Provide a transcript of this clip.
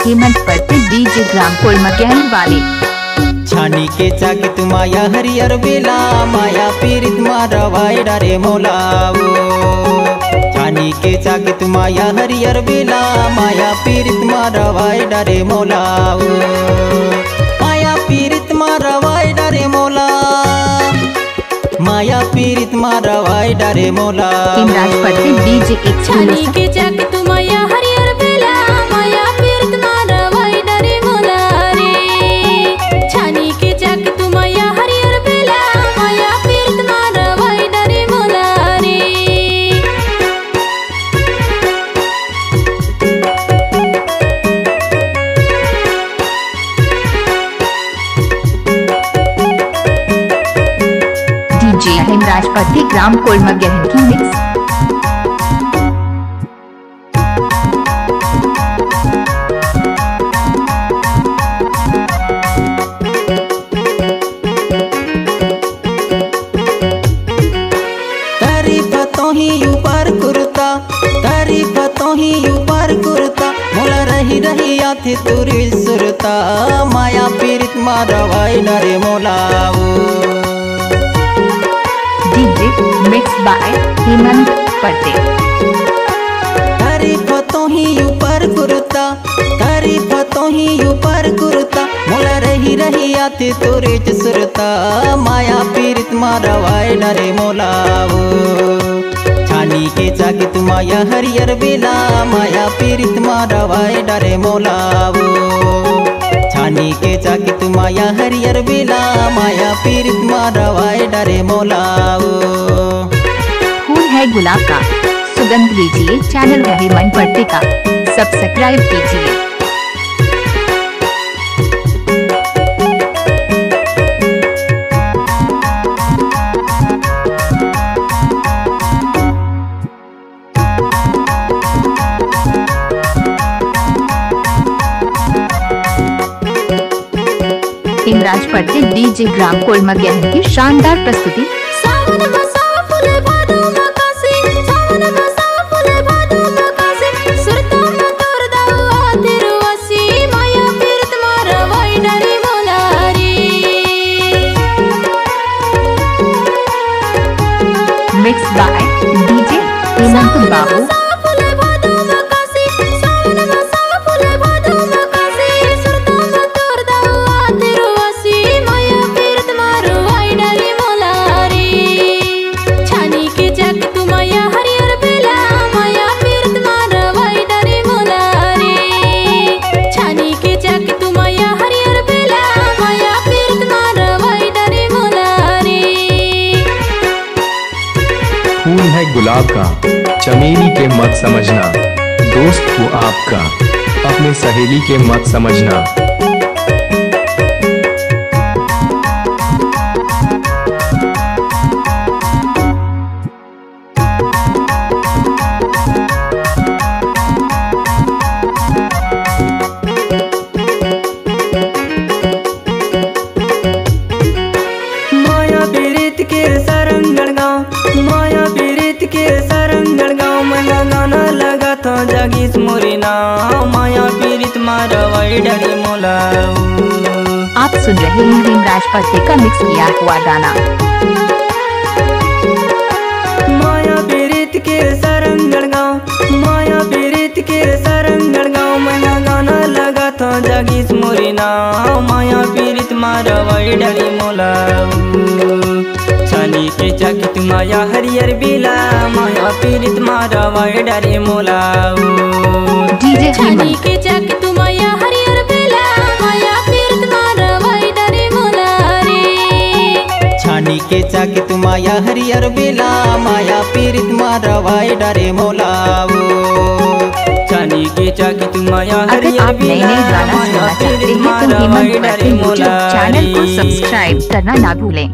हेमंत पट्टी DJ gram कोलमा कहने वाले। छानी के चाकी तू माया हरियर बेला माया पीरित मारवाई डारे मोलाओ। छानी के चाकी तू माया हरियर बेला माया पीरित मारवाई डारे मोलाओ। माया पीरित मारवाई डारे मोला माया पीरित मारवाई डारे मोला। हेमराज पट्टी डीजे एक छानी के चाकी तू माया हरियर बेला माया पीरित मारवाई डारे मोला रे। छानी के चाकी तू माया हरियर बेला माया पीरित मारवाई डारे मोला रे। डीजे हेमराज पट्टी ग्राम कोलमा गहन की मिक्स। मोला रही रही आथे तुरी सुरता माया पीरित मारवाई डारे मोलाओ। डीजे मिक्स बाय हेमंत पट्टी। तारीफ तो ही ऊपर कुर्ता तारीफ तो ही ऊपर कुर्ता मोला रही रही आथे तुरी सुरता माया पीरित मारवाई डारे मोलाओ। छानी के चाकी तू माया हरियर बेला माया पीरित मारवाई डारे मोलाओ। छानी के चाकी तू माया हरियर बेला माया पीरित मारवाई डारे मोलाओ। फूल है गुलाब का सुगंध लीजिए चैनल हेमंत पट्टी का सब्सक्राइब कीजिए। हेमराज पट्टी डीजे ग्राम कोलमा गहन की शानदार प्रस्तुति। मिक्स बाय डीजे हेमंत बाबू। फूल है गुलाब का चमेली के मत समझना। दोस्त हूँ आपका अपने सहेली के मत समझना। जागीस मोरिना माया पीरित मारवाई डारे मोलाओ। आप सुन रहे हैं हेमराज पट्टी का मिक्स किया हुआ गाना। माया पीरित के सरंगड़ गाँव माया पीरित के सरंगड़ गाँव मैना गाना लगा था जागीस मोरिना माया पीरित मारवाई डारे मोलाओ। छानी के चाकी तू माया हरियर बेला माया पीरित मारवाई डारे मोलाओ। छानी के चाकी तू माया हरियर बेला माया पीरित मारवाई डारे मोला रे। छानी के चाकी तू माया हरियर बेला माया पीरित मारवाई डारे मोलाओ। छानी के चाकी तू माया हरियर बेला माया पीरित मारवाई डारे मोला। चैनल को सब्सक्राइब करना ना भूलें।